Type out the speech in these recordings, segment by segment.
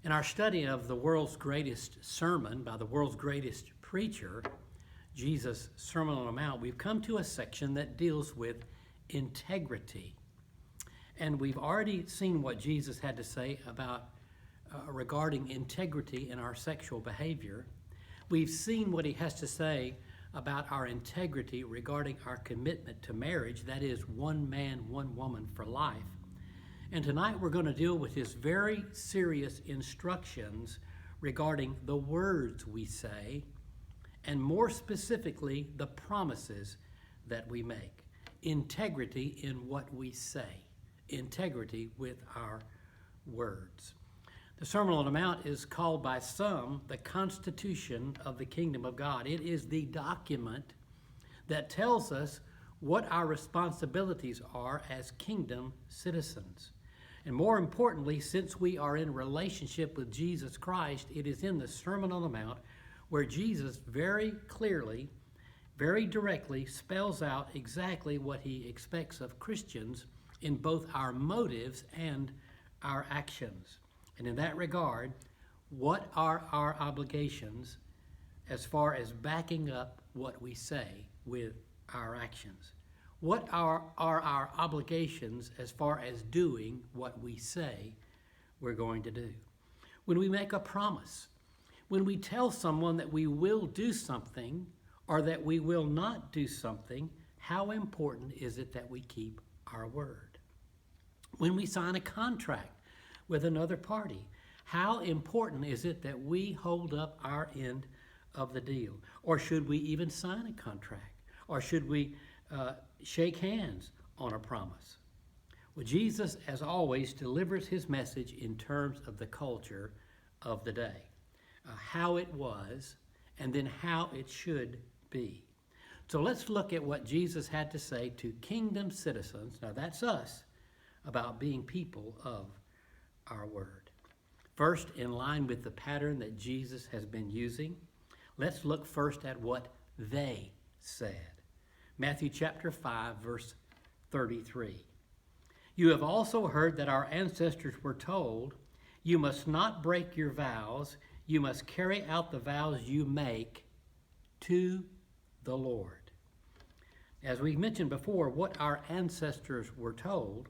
In our study of the world's greatest sermon by the world's greatest preacher, Jesus' Sermon on the Mount, we've come to a section that deals with integrity. And we've already seen what Jesus had to say about regarding integrity in our sexual behavior. We've seen what he has to say about our integrity regarding our commitment to marriage, that is, one man, one woman for life. And tonight we're going to deal with his very serious instructions regarding the words we say, and more specifically, the promises that we make. Integrity in what we say. Integrity with our words. The Sermon on the Mount is called by some the Constitution of the Kingdom of God. It is the document that tells us what our responsibilities are as kingdom citizens. And more importantly, since we are in relationship with Jesus Christ, it is in the Sermon on the Mount where Jesus very clearly, very directly spells out exactly what he expects of Christians in both our motives and our actions. And in that regard, what are our obligations as far as backing up what we say with our actions? What are our obligations as far as doing what we say we're going to do? When we make a promise, when we tell someone that we will do something or that we will not do something, how important is it that we keep our word? When we sign a contract with another party, how important is it that we hold up our end of the deal? Or should we even sign a contract? Or should we shake hands on a promise? Well, Jesus, as always, delivers his message in terms of the culture of the day, how it was, and then how it should be. So let's look at what Jesus had to say to kingdom citizens, now that's us, about being people of our word. First, in line with the pattern that Jesus has been using, let's look first at what they said. Matthew chapter 5, verse 33. You have also heard that our ancestors were told, you must not break your vows, you must carry out the vows you make to the Lord. As we mentioned before, what our ancestors were told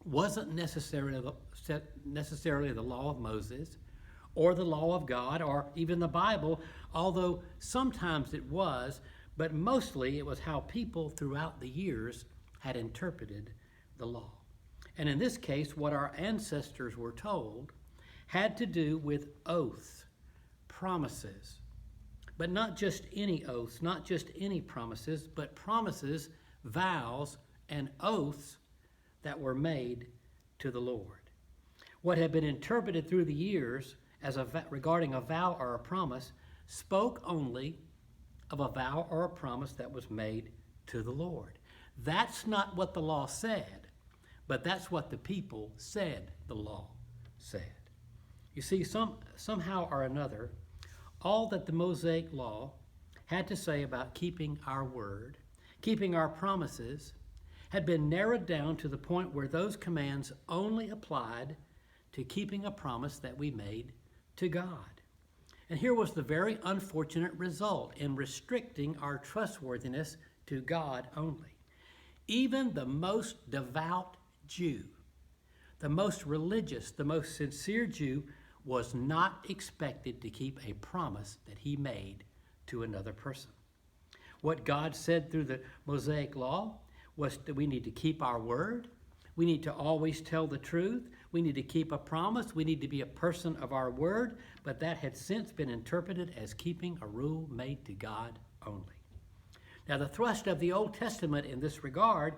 wasn't necessarily the law of Moses or the law of God or even the Bible, although sometimes it was, but mostly it was how people throughout the years had interpreted the law. And in this case, what our ancestors were told had to do with oaths, promises, but not just any oaths, not just any promises, but promises, vows, and oaths that were made to the Lord. What had been interpreted through the years as regarding a vow or a promise spoke only of a vow or a promise that was made to the Lord. That's not what the law said, but that's what the people said the law said. You see, somehow or another, all that the Mosaic law had to say about keeping our word, keeping our promises, had been narrowed down to the point where those commands only applied to keeping a promise that we made to God. And here was the very unfortunate result in restricting our trustworthiness to God only. Even the most devout Jew, the most religious, the most sincere Jew, was not expected to keep a promise that he made to another person. What God said through the Mosaic law was that we need to keep our word. We need to always tell the truth. We need to keep a promise. We need to be a person of our word. But that had since been interpreted as keeping a rule made to God only. Now, the thrust of the Old Testament in this regard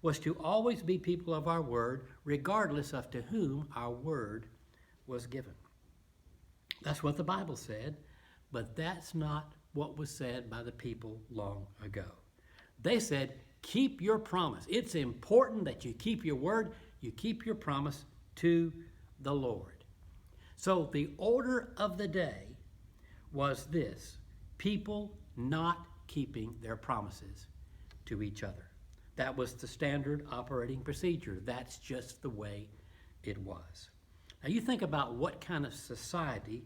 was to always be people of our word, regardless of to whom our word was given. That's what the Bible said, but that's not what was said by the people long ago. They said, keep your promise. It's important that you keep your word, you keep your promise to the Lord. So the order of the day was this: people not keeping their promises to each other. That was the standard operating procedure. That's just the way it was. Now you think about what kind of society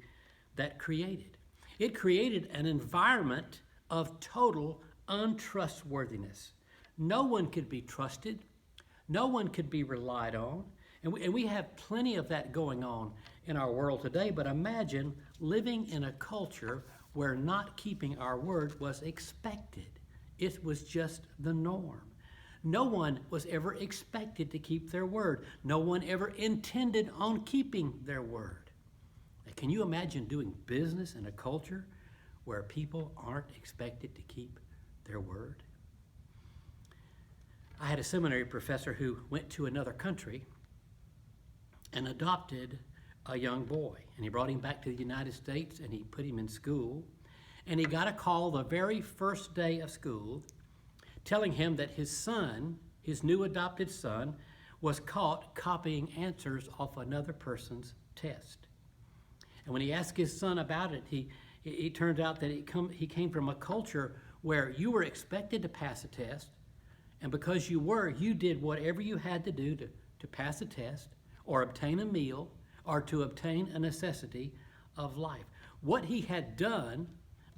that created. It created an environment of total untrustworthiness. No one could be trusted. No one could be relied on. And we have plenty of that going on in our world today, but imagine living in a culture where not keeping our word was expected. It was just the norm. No one was ever expected to keep their word. No one ever intended on keeping their word. Now, can you imagine doing business in a culture where people aren't expected to keep their word? I had a seminary professor who went to another country and adopted a young boy. And he brought him back to the United States and he put him in school. And he got a call the very first day of school telling him that his son, his new adopted son, was caught copying answers off another person's test. And when he asked his son about it, it turned out that he came from a culture where you were expected to pass a test, and because you were, you did whatever you had to do to pass a test or obtain a meal or to obtain a necessity of life. What he had done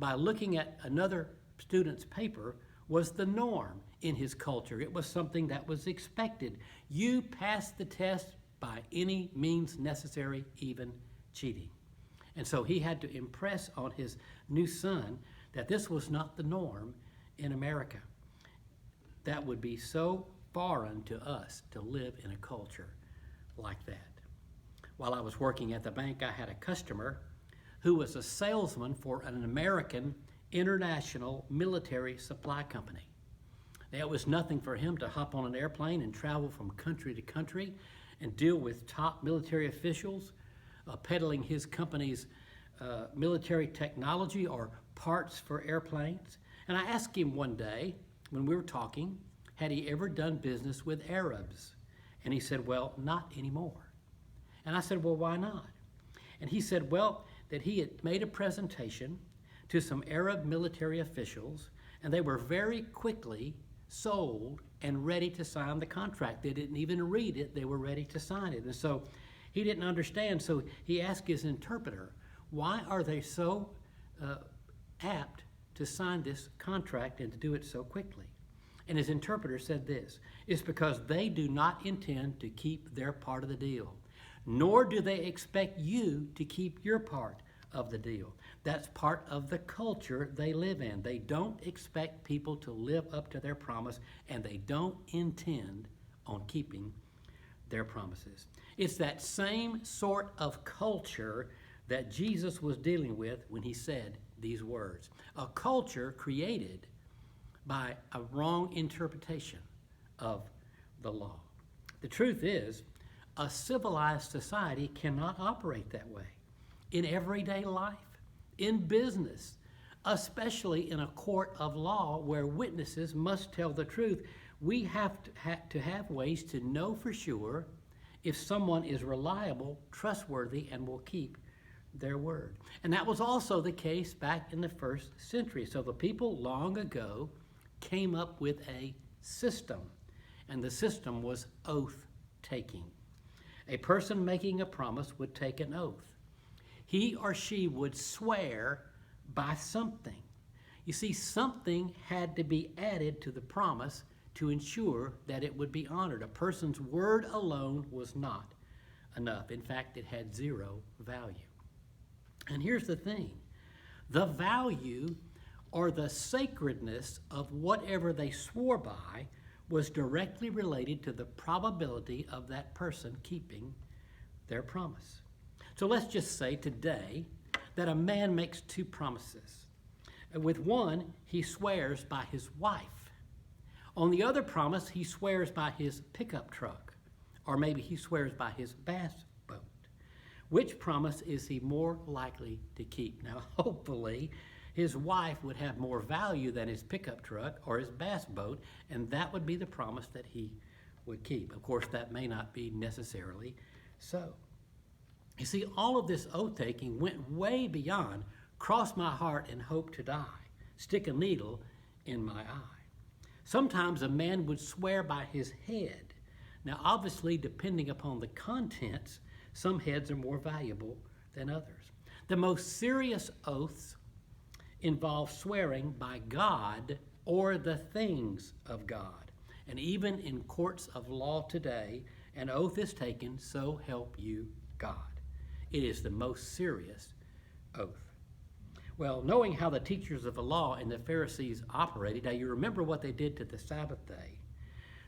by looking at another student's paper was the norm in his culture. It was something that was expected. You passed the test by any means necessary, even cheating. And so he had to impress on his new son that this was not the norm in America. That would be so foreign to us to live in a culture like that. While I was working at the bank, I had a customer who was a salesman for an American international military supply company. Now, it was nothing for him to hop on an airplane and travel from country to country and deal with top military officials, peddling his company's military technology or parts for airplanes. And I asked him one day when we were talking, had he ever done business with Arabs? And he said, well, not anymore. And I said, well, why not? And he said, well, that he had made a presentation to some Arab military officials, and they were very quickly sold and ready to sign the contract. They didn't even read it, they were ready to sign it. And so he didn't understand, so he asked his interpreter, why are they so apt to sign this contract and to do it so quickly? And his interpreter said this, it's because they do not intend to keep their part of the deal, nor do they expect you to keep your part of the deal. That's part of the culture they live in. They don't expect people to live up to their promise, and they don't intend on keeping their promises. It's that same sort of culture that Jesus was dealing with when he said these words. A culture created by a wrong interpretation of the law. The truth is, a civilized society cannot operate that way. In everyday life, in business, especially in a court of law where witnesses must tell the truth, we have to have ways to know for sure if someone is reliable, trustworthy, and will keep their word. And that was also the case back in the first century. So the people long ago came up with a system, and the system was oath-taking. A person making a promise would take an oath. He or she would swear by something. You see, something had to be added to the promise to ensure that it would be honored. A person's word alone was not enough. In fact, it had zero value. And here's the thing. The value or the sacredness of whatever they swore by was directly related to the probability of that person keeping their promise. So let's just say today that a man makes two promises. With one, he swears by his wife. On the other promise, he swears by his pickup truck, or maybe he swears by his bass boat. Which promise is he more likely to keep? Now, hopefully, his wife would have more value than his pickup truck or his bass boat, and that would be the promise that he would keep. Of course, that may not be necessarily so. You see, all of this oath-taking went way beyond cross my heart and hope to die, stick a needle in my eye. Sometimes a man would swear by his head. Now, obviously, depending upon the contents, Some heads are more valuable than others. The most serious oaths involve swearing by God or the things of God. And even in courts of law today, an oath is taken, so help you God. It is the most serious oath. Well, knowing how the teachers of the law and the Pharisees operated, now you remember what they did to the Sabbath day.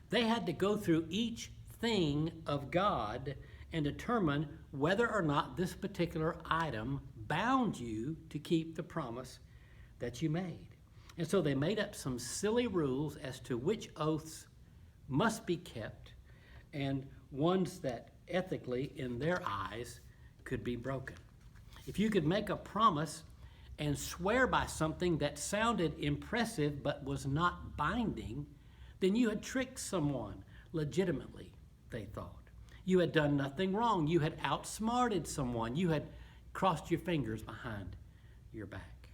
They had to go through each thing of God and determine whether or not this particular item bound you to keep the promise that you made. And so they made up some silly rules as to which oaths must be kept and ones that ethically, in their eyes, could be broken. If you could make a promise and swear by something that sounded impressive but was not binding, then you had tricked someone legitimately, they thought. You had done nothing wrong. You had outsmarted someone. You had crossed your fingers behind your back.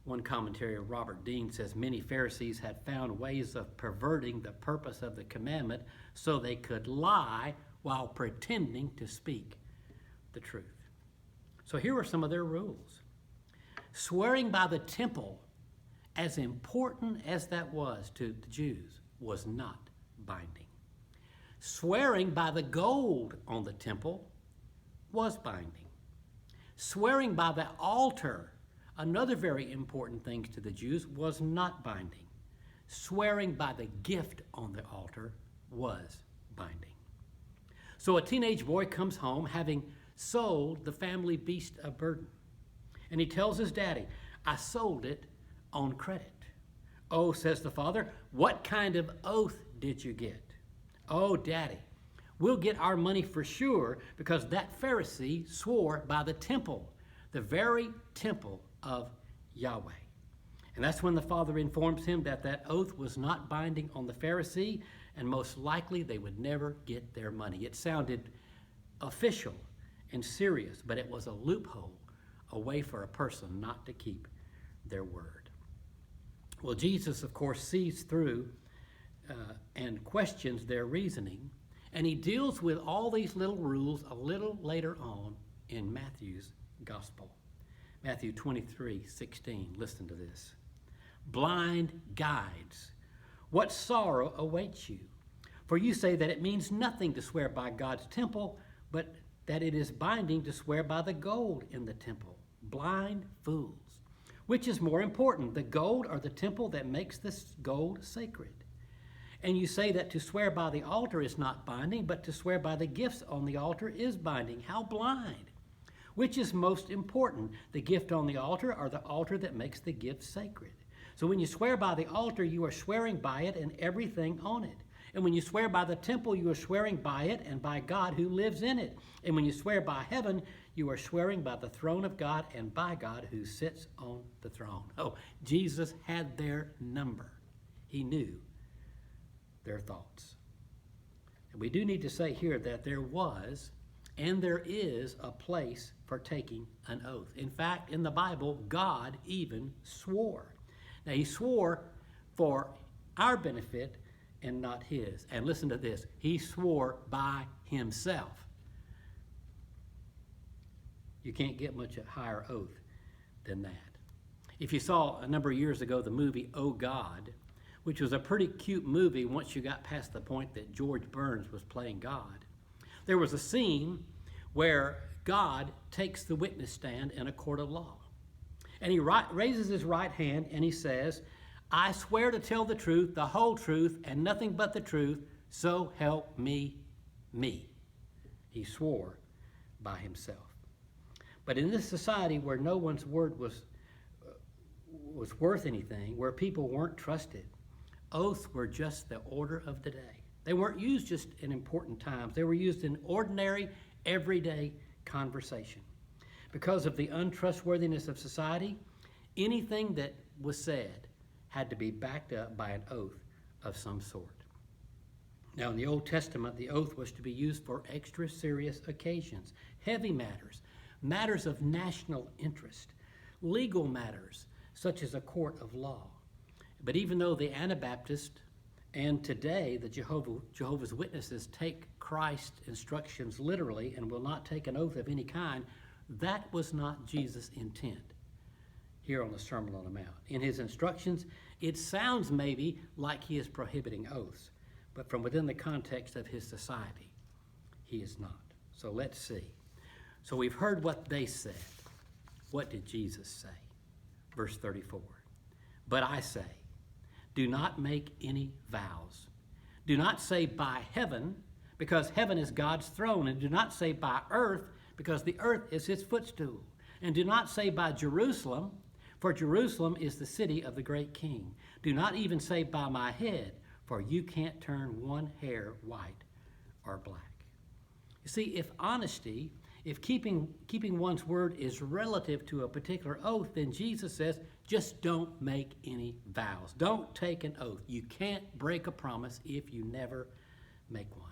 One commentary of Robert Dean says many Pharisees had found ways of perverting the purpose of the commandment so they could lie while pretending to speak the truth. So here are some of their rules. Swearing by the temple, as important as that was to the Jews, was not binding. Swearing by the gold on the temple was binding. Swearing by the altar, another very important thing to the Jews, was not binding. Swearing by the gift on the altar was binding. So a teenage boy comes home having sold the family beast of burden. And he tells his daddy, I sold it on credit. Oh, says the father, what kind of oath did you get? Oh, daddy, we'll get our money for sure because that Pharisee swore by the temple, the very temple of Yahweh. And that's when the father informs him that that oath was not binding on the Pharisee, and most likely they would never get their money. It sounded official and serious, but it was a loophole, a way for a person not to keep their word. Well, Jesus, of course, sees through and questions their reasoning, and he deals with all these little rules a little later on in Matthew's gospel. Matthew 23:16, listen to this. Blind guides, what sorrow awaits you? For you say that it means nothing to swear by God's temple, but that it is binding to swear by the gold in the temple. Blind fools. Which is more important, the gold or the temple that makes this gold sacred? And you say that to swear by the altar is not binding, but to swear by the gifts on the altar is binding. How blind! Which is most important, the gift on the altar or the altar that makes the gift sacred? So when you swear by the altar, you are swearing by it and everything on it. And when you swear by the temple, you are swearing by it and by God who lives in it. And when you swear by heaven, you are swearing by the throne of God and by God who sits on the throne. Oh, Jesus had their number. He knew their thoughts. And we do need to say here that there was and there is a place for taking an oath. In fact, in the Bible, God even swore. Now, he swore for our benefit and not his. And listen to this. He swore by himself. You can't get much a higher oath than that. If you saw a number of years ago the movie Oh God, which was a pretty cute movie once you got past the point that George Burns was playing God, there was a scene where God takes the witness stand in a court of law. And he raises his right hand and he says, I swear to tell the truth, the whole truth, and nothing but the truth, so help me, me. He swore by himself. But in this society where no one's word was worth anything, where people weren't trusted, oaths were just the order of the day. They weren't used just in important times. They were used in ordinary, everyday conversation. Because of the untrustworthiness of society, anything that was said had to be backed up by an oath of some sort. Now, in the Old Testament, the oath was to be used for extra serious occasions, heavy matters, matters of national interest, legal matters, such as a court of law. But even though the Anabaptists And today, the Jehovah's Witnesses take Christ's instructions literally and will not take an oath of any kind. That was not Jesus' intent here on the Sermon on the Mount. In his instructions, it sounds maybe like he is prohibiting oaths, but from within the context of his society, he is not. So let's see. So we've heard what they said. What did Jesus say? Verse 34. But I say, do not make any vows. Do not say by heaven, because heaven is God's throne, and do not say by earth, because the earth is his footstool. And do not say by Jerusalem, for Jerusalem is the city of the great king. Do not even say by my head, for you can't turn one hair white or black. You see, if honesty, if keeping one's word is relative to a particular oath, then Jesus says, just don't make any vows. Don't take an oath. You can't break a promise if you never make one.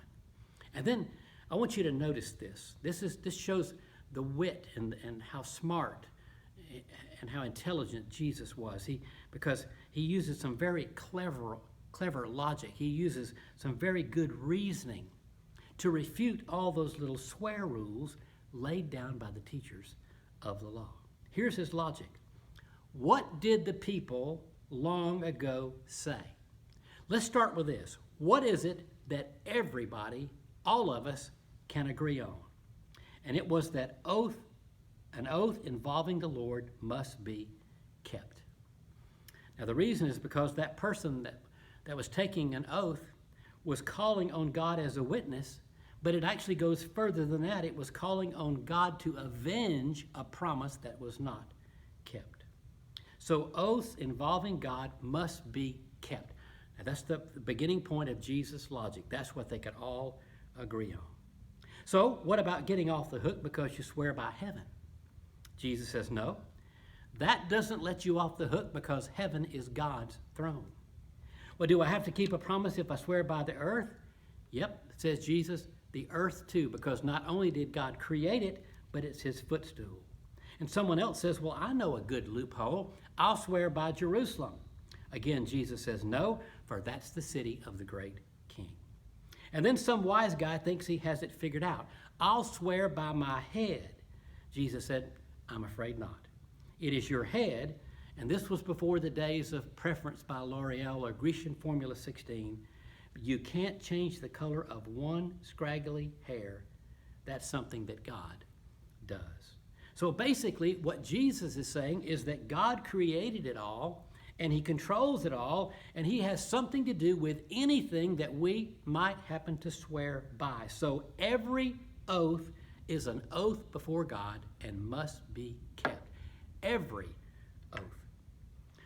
And then I want you to notice this. This shows the wit and how smart and how intelligent Jesus was. Because he uses some very clever logic. He uses some very good reasoning to refute all those little swear rules laid down by the teachers of the law. Here's his logic. What did the people long ago say? Let's start with this. What is it that everybody, all of us, can agree on? And it was that an oath involving the Lord must be kept. Now the reason is because that person that was taking an oath was calling on God as a witness, but it actually goes further than that. It was calling on God to avenge a promise that was not kept. So oaths involving God must be kept. Now that's the beginning point of Jesus' logic. That's what they could all agree on. So what about getting off the hook because you swear by heaven? Jesus says, no, that doesn't let you off the hook because heaven is God's throne. Well, do I have to keep a promise if I swear by the earth? Yep, says Jesus, the earth too, because not only did God create it, but it's his footstool. And someone else says, well, I know a good loophole. I'll swear by Jerusalem. Again, Jesus says, no, for that's the city of the great king. And then some wise guy thinks he has it figured out. I'll swear by my head. Jesus said, I'm afraid not. It is your head, and this was before the days of preference by L'Oreal or Grecian Formula 16. You can't change the color of one scraggly hair. That's something that God does. So basically, what Jesus is saying is that God created it all, and he controls it all, and he has something to do with anything that we might happen to swear by. So every oath is an oath before God and must be kept. Every oath.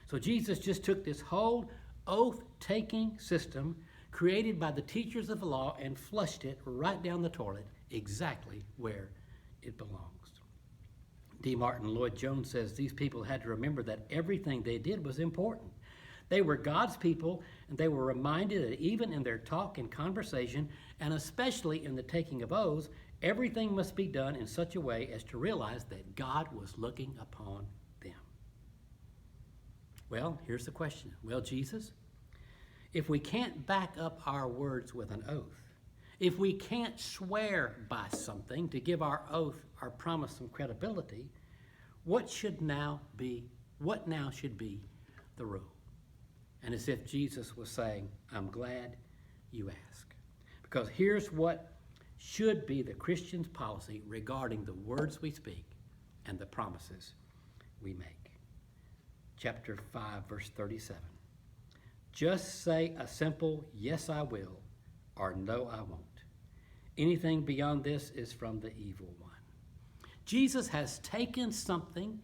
So Jesus just took this whole oath-taking system created by the teachers of the law and flushed it right down the toilet exactly where it belongs. D. Martin Lloyd-Jones says these people had to remember that everything they did was important. They were God's people, and they were reminded that even in their talk and conversation, and especially in the taking of oaths, everything must be done in such a way as to realize that God was looking upon them. Well, here's the question. Well, Jesus, if we can't back up our words with an oath, if we can't swear by something to give our oath, our promise, some credibility, what now should be the rule? And as if Jesus was saying, I'm glad you ask. Because here's what should be the Christian's policy regarding the words we speak and the promises we make. Chapter 5, verse 37. Just say a simple, yes, I will, or no, I won't. Anything beyond this is from the evil one. Jesus has taken something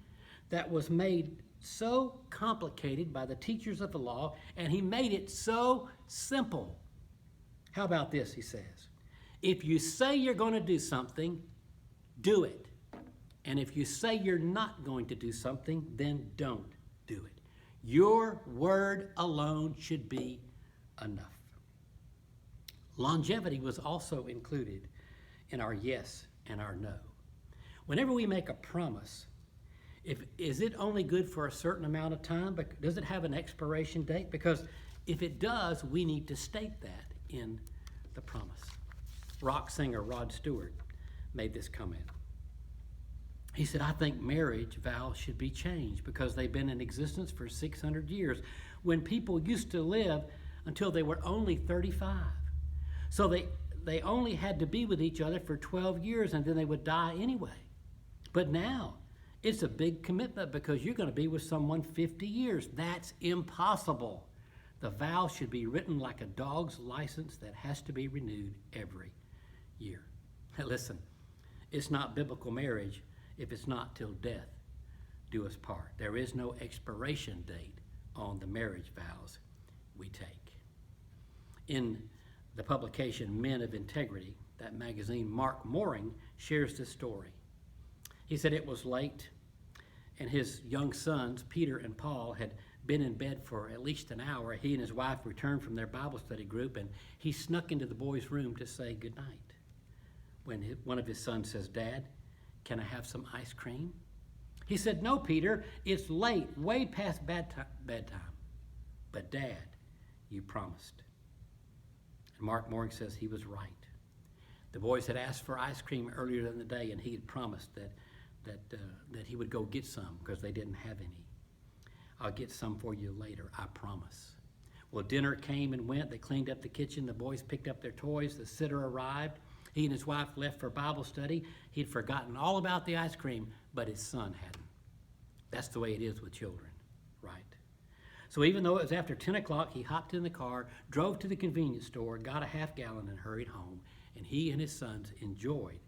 that was made so complicated by the teachers of the law, and he made it so simple. How about this, he says? If you say you're going to do something, do it. And if you say you're not going to do something, then don't do it. Your word alone should be enough. Longevity was also included in our yes and our no. Whenever we make a promise, is it only good for a certain amount of time? Does it have an expiration date? Because If it does, we need to state that in the promise. Rock singer Rod Stewart made this comment. He said, I think marriage vows should be changed because they've been in existence for 600 years when people used to live until they were only 35. So they only had to be with each other for 12 years and then they would die anyway. But now it's a big commitment because you're going to be with someone 50 years. That's impossible. The vow should be written like a dog's license that has to be renewed every year. Listen, it's not biblical marriage if it's not till death do us part. There is no expiration date on the marriage vows we take. In the publication Men of Integrity, that magazine, Mark Mooring shares this story. He said it was late, and his young sons, Peter and Paul, had been in bed for at least an hour. He and his wife returned from their Bible study group, and he snuck into the boys' room to say goodnight. When one of his sons says, Dad, can I have some ice cream? He said, no, Peter, it's late, way past bedtime. But Dad, you promised. And Mark Mooring says he was right. The boys had asked for ice cream earlier in the day, and he had promised that he would go get some because they didn't have any. I'll get some for you later, I promise. Well, dinner came and went. They cleaned up the kitchen. The boys picked up their toys. The sitter arrived. He and his wife left for Bible study. He'd forgotten all about the ice cream, but his son hadn't. That's the way it is with children, right? So even though it was after 10 o'clock, he hopped in the car, drove to the convenience store, got a half-gallon, and hurried home. And he and his sons enjoyed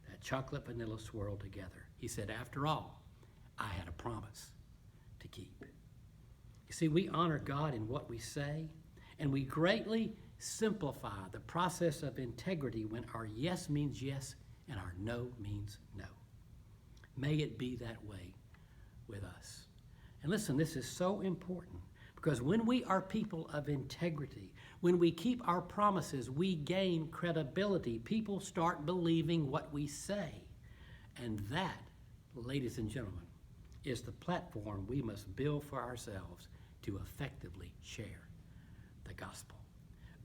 that chocolate vanilla swirl together. He said, after all, I had a promise to keep. You see, we honor God in what we say, and we greatly simplify the process of integrity when our yes means yes and our no means no. May it be that way with us. And listen, this is so important because when we are people of integrity, when we keep our promises, we gain credibility. People start believing what we say. And that, ladies and gentlemen, is the platform we must build for ourselves to effectively share the gospel.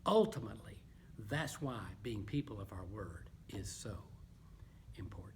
Ultimately, that's why being people of our word is so important.